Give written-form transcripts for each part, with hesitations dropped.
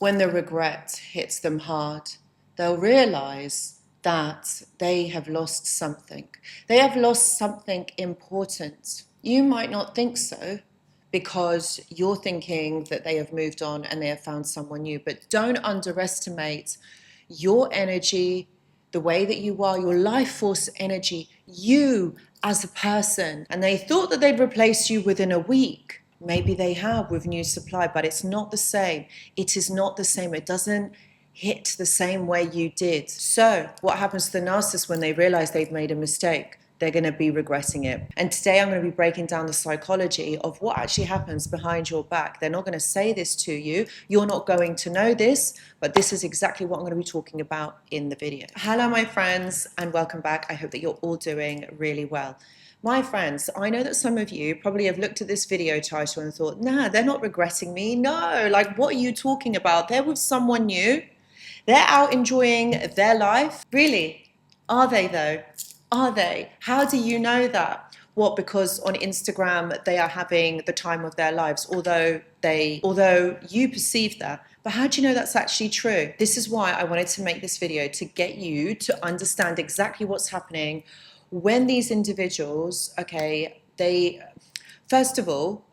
when the regret hits them hard, they'll realize that they have lost something. They have lost something important. You might not think so because you're thinking that they have moved on and they have found someone new, but don't underestimate your energy, the way that you are, your life force energy, you as a person. And they thought that they'd replace you within a week. Maybe they have with new supply, but it's not the same. It is not the same. It doesn't hit the same way you did. So what happens to the narcissist when they realize they've made a mistake? They're going to be regretting it. And today I'm going to be breaking down the psychology of what actually happens behind your back. They're not going to say this to you. You're not going to know this, but this is exactly what I'm going to be talking about in the video. Hello, my friends, and welcome back. I hope that you're all doing really well. My friends, I know that some of you probably have looked at this video title and thought, nah, they're not regretting me. No, like, what are you talking about? They're with someone new. They're out enjoying their life. Really? Are they though? Are they? How do you know that? What, because on Instagram they are having the time of their lives, although you perceive that. But how do you know that's actually true? This is why I wanted to make this video, to get you to understand exactly what's happening when these individuals, first of all,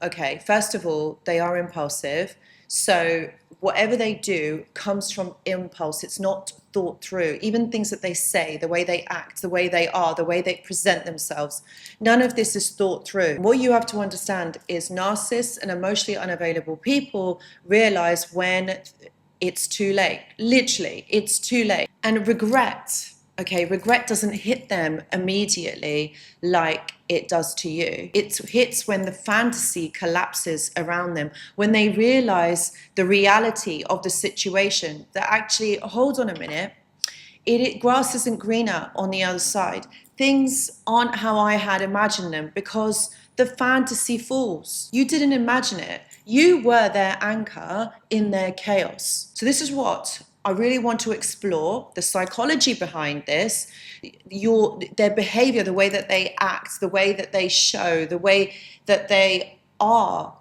they are impulsive. So whatever they do comes from impulse. It's not thought through. Even things that they say, the way they act, the way they are, the way they present themselves, none of this is thought through. What you have to understand is narcissists and emotionally unavailable people realize when it's too late. Literally, it's too late. And regret doesn't hit them immediately like it does to you. It hits when the fantasy collapses around them, when they realize the reality of the situation, that actually, hold on a minute, grass isn't greener on the other side. Things aren't how I had imagined them, because the fantasy falls. You didn't imagine it. You were their anchor in their chaos. So this is what I really want to explore, the psychology behind this, their behavior, the way that they act, the way that they show, the way that they are.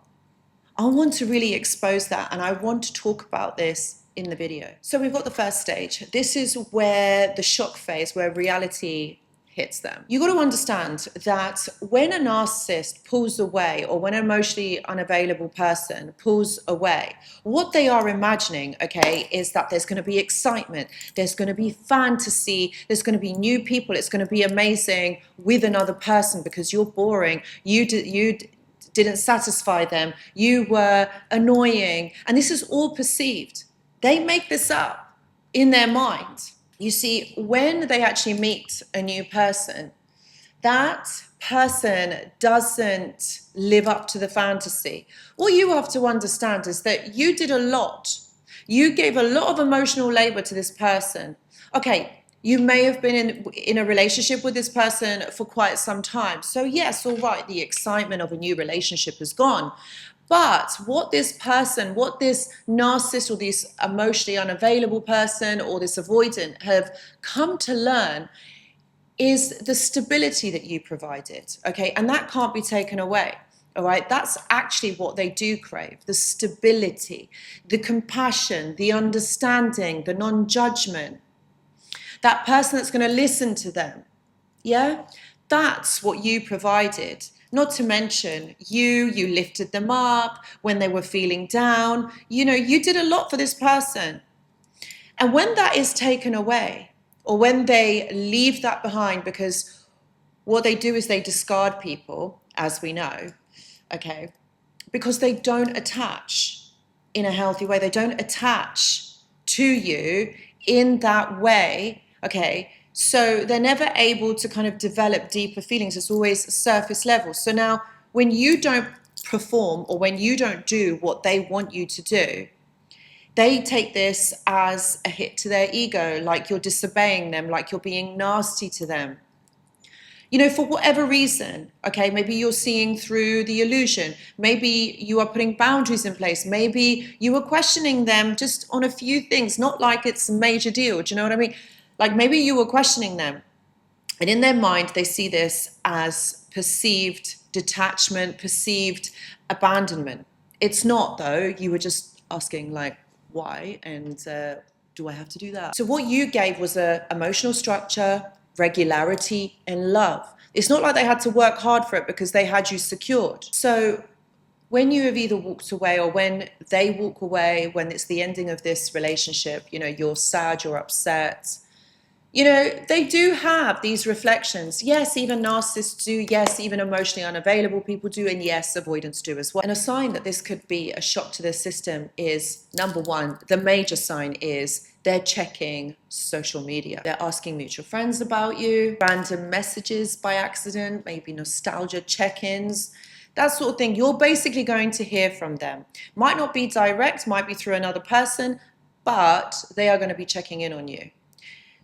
I want to really expose that, and I want to talk about this in the video. So we've got the first stage. This is where the shock phase, where reality hits them. You got to understand that when a narcissist pulls away, or when an emotionally unavailable person pulls away, what they are imagining, is that there's going to be excitement, there's going to be fantasy, there's going to be new people, it's going to be amazing with another person, because you're boring, you didn't satisfy them, you were annoying, and this is all perceived. They make this up in their mind. You see, when they actually meet a new person, that person doesn't live up to the fantasy. What you have to understand is that you did a lot. You gave a lot of emotional labor to this person. You may have been in a relationship with this person for quite some time. So yes, all right, the excitement of a new relationship is gone. But what this narcissist, or this emotionally unavailable person, or this avoidant have come to learn is the stability that you provided, and that can't be taken away. All right, that's actually what they do crave, the stability, the compassion, the understanding, the non-judgment, that person that's going to listen to them. Yeah, that's what you provided. Not to mention, you lifted them up when they were feeling down. You did a lot for this person. And when that is taken away, or when they leave that behind, because what they do is they discard people, as we know, because they don't attach in a healthy way. They don't attach to you in that way, So they're never able to kind of develop deeper feelings. It's always surface level. So now when you don't perform, or when you don't do what they want you to do, they take this as a hit to their ego, like you're disobeying them, like you're being nasty to them. For whatever reason, maybe you're seeing through the illusion. Maybe you are putting boundaries in place. Maybe you are questioning them just on a few things, not like it's a major deal. Do you know what I mean? Like maybe you were questioning them, and in their mind, they see this as perceived detachment, perceived abandonment. It's not, though. You were just asking, like, why, and do I have to do that? So what you gave was a emotional structure, regularity, and love. It's not like they had to work hard for it because they had you secured. So when you have either walked away or when they walk away, when it's the ending of this relationship, you know, you're sad, you're upset, you know, they do have these reflections. Yes, even narcissists do. Yes, even emotionally unavailable people do. And yes, avoidance do as well. And a sign that this could be a shock to the system is, number one, the major sign is they're checking social media. They're asking mutual friends about you, random messages by accident, maybe nostalgia check-ins, that sort of thing. You're basically going to hear from them. Might not be direct, might be through another person, but they are going to be checking in on you.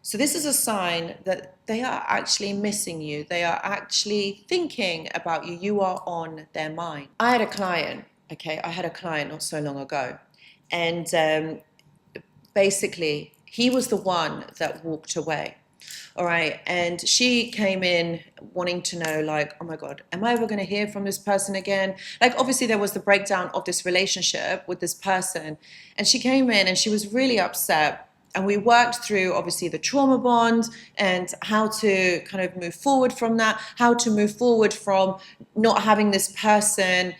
So this is a sign that they are actually missing you. They are actually thinking about you. You are on their mind. I had a client not so long ago. And basically, he was the one that walked away. All right. And she came in wanting to know, like, oh my God, am I ever going to hear from this person again? Like, obviously, there was the breakdown of this relationship with this person. And she came in and she was really upset. And we worked through, obviously, the trauma bond and how to kind of move forward from that, how to move forward from not having this person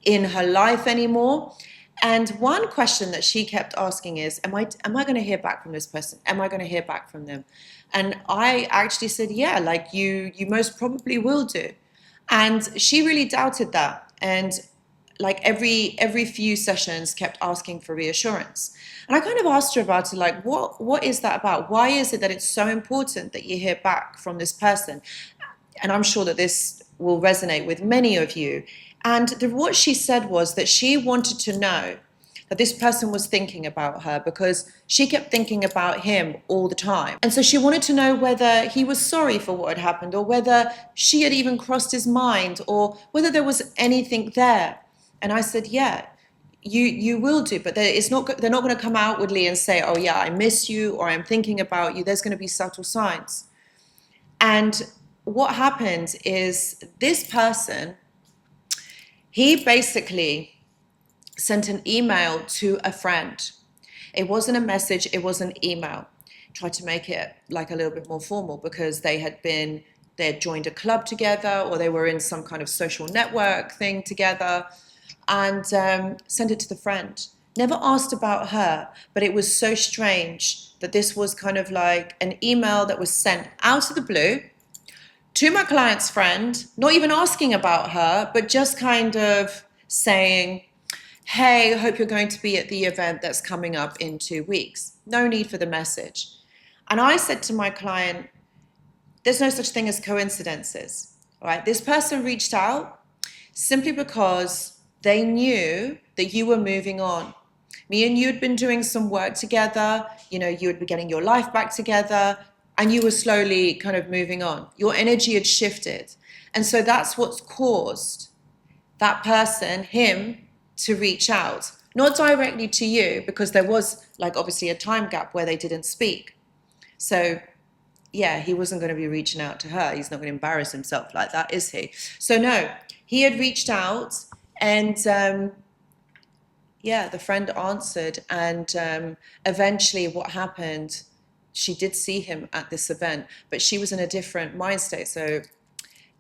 in her life anymore. And one question that she kept asking is, am I going to hear back from this person? Am I going to hear back from them? And I actually said, yeah, like you most probably will do. And she really doubted that. And like every few sessions kept asking for reassurance. And I kind of asked her about it, like, what is that about? Why is it that it's so important that you hear back from this person? And I'm sure that this will resonate with many of you. And what she said was that she wanted to know that this person was thinking about her because she kept thinking about him all the time. And so she wanted to know whether he was sorry for what had happened, or whether she had even crossed his mind, or whether there was anything there. And I said, yeah, you will do, but they're not going to come outwardly and say, oh yeah, I miss you, or I'm thinking about you. There's going to be subtle signs. And what happened is this person, he basically sent an email to a friend. It wasn't a message, it was an email. Tried to make it like a little bit more formal because they had joined a club together, or they were in some kind of social network thing together. And sent it to the friend. Never asked about her, but it was so strange that this was kind of like an email that was sent out of the blue to my client's friend, not even asking about her, but just kind of saying, hey, I hope you're going to be at the event that's coming up in 2 weeks. No need for the message. And I said to my client, there's no such thing as coincidences. All right, this person reached out simply because they knew that you were moving on. Me and you had been doing some work together. You know, you had been getting your life back together, and you were slowly kind of moving on. Your energy had shifted. And so that's what's caused that person, him, to reach out. Not directly to you, because there was like obviously a time gap where they didn't speak. So yeah, he wasn't going to be reaching out to her. He's not going to embarrass himself like that, is he? So no, he had reached out. And yeah, the friend answered, and eventually what happened, she did see him at this event, but she was in a different mind state. So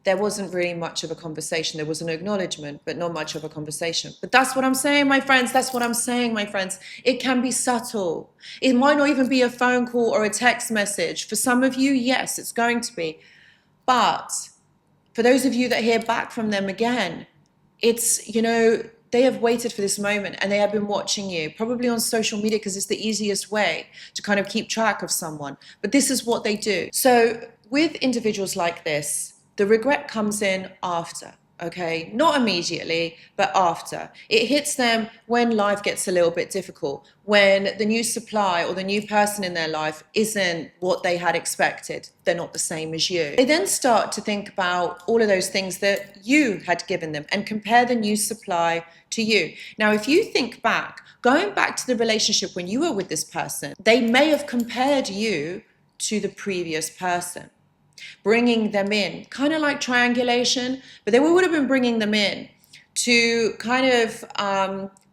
there wasn't really much of a conversation. There was an acknowledgement, but not much of a conversation. But that's what I'm saying, my friends. That's what I'm saying, my friends. It can be subtle. It might not even be a phone call or a text message. For some of you, yes, it's going to be. But for those of you that hear back from them again, it's, you know, they have waited for this moment, and they have been watching you, probably on social media, because it's the easiest way to kind of keep track of someone. But this is what they do. So with individuals like this, the regret comes in after. Okay, not immediately, but after. It hits them when life gets a little bit difficult, when the new supply or the new person in their life isn't what they had expected. They're not the same as you. They then start to think about all of those things that you had given them and compare the new supply to you. Now, if you think back, going back to the relationship when you were with this person, they may have compared you to the previous person, bringing them in, kind of like triangulation, but they would have been bringing them in to kind of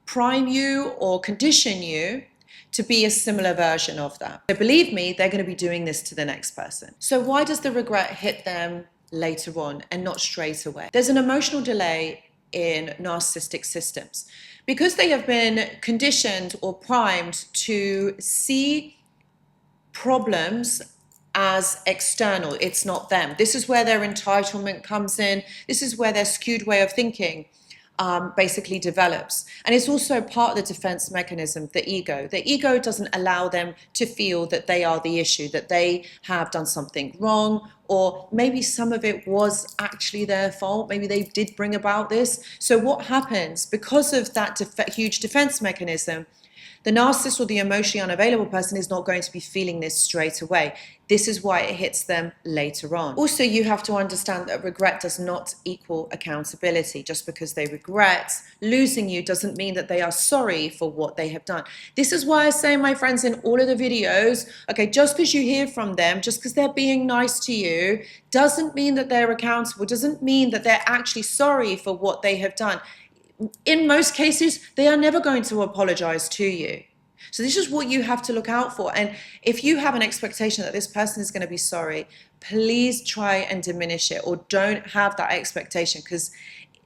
prime you or condition you to be a similar version of that. So believe me, they're going to be doing this to the next person. So why does the regret hit them later on and not straight away? There's an emotional delay in narcissistic systems because they have been conditioned or primed to see problems as external. It's not them. This is where their entitlement comes in. This is where their skewed way of thinking basically develops. And it's also part of the defense mechanism, the ego. The ego doesn't allow them to feel that they are the issue, that they have done something wrong, or maybe some of it was actually their fault. Maybe they did bring about this. So what happens because of that huge defense mechanism? The narcissist or the emotionally unavailable person is not going to be feeling this straight away. This is why it hits them later on. Also, you have to understand that regret does not equal accountability. Just because they regret losing you doesn't mean that they are sorry for what they have done. This is why I say, my friends, in all of the videos, okay, just because you hear from them, just because they're being nice to you, doesn't mean that they're accountable, doesn't mean that they're actually sorry for what they have done. In most cases, they are never going to apologize to you. So this is what you have to look out for. And if you have an expectation that this person is going to be sorry, please try and diminish it, or don't have that expectation, because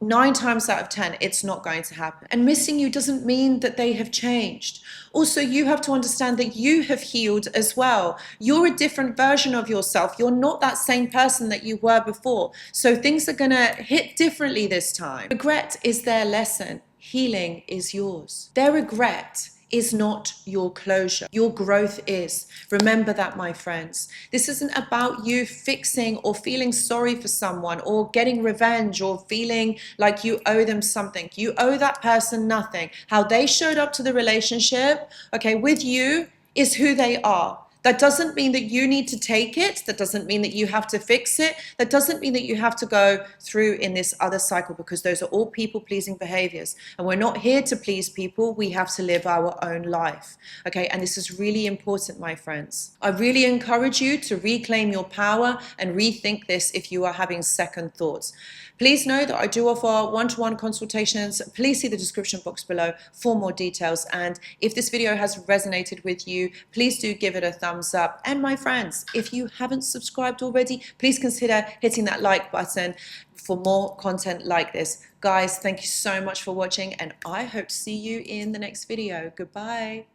9 times out of 10, it's not going to happen. And missing you doesn't mean that they have changed. Also, you have to understand that you have healed as well. You're a different version of yourself. You're not that same person that you were before. So things are going to hit differently this time. Regret is their lesson. Healing is yours. Their regret is not your closure. Your growth is. Remember that, my friends. This isn't about you fixing or feeling sorry for someone or getting revenge or feeling like you owe them something. You owe that person nothing. How they showed up to the relationship, okay, with you is who they are. That doesn't mean that you need to take it. That doesn't mean that you have to fix it. That doesn't mean that you have to go through in this other cycle, because those are all people-pleasing behaviors. And we're not here to please people. We have to live our own life. Okay, and this is really important, my friends. I really encourage you to reclaim your power and rethink this if you are having second thoughts. Please know that I do offer one-to-one consultations. Please see the description box below for more details. And if this video has resonated with you, please do give it a thumbs up. And my friends, if you haven't subscribed already, please consider hitting that like button for more content like this. Guys, thank you so much for watching, and I hope to see you in the next video. Goodbye.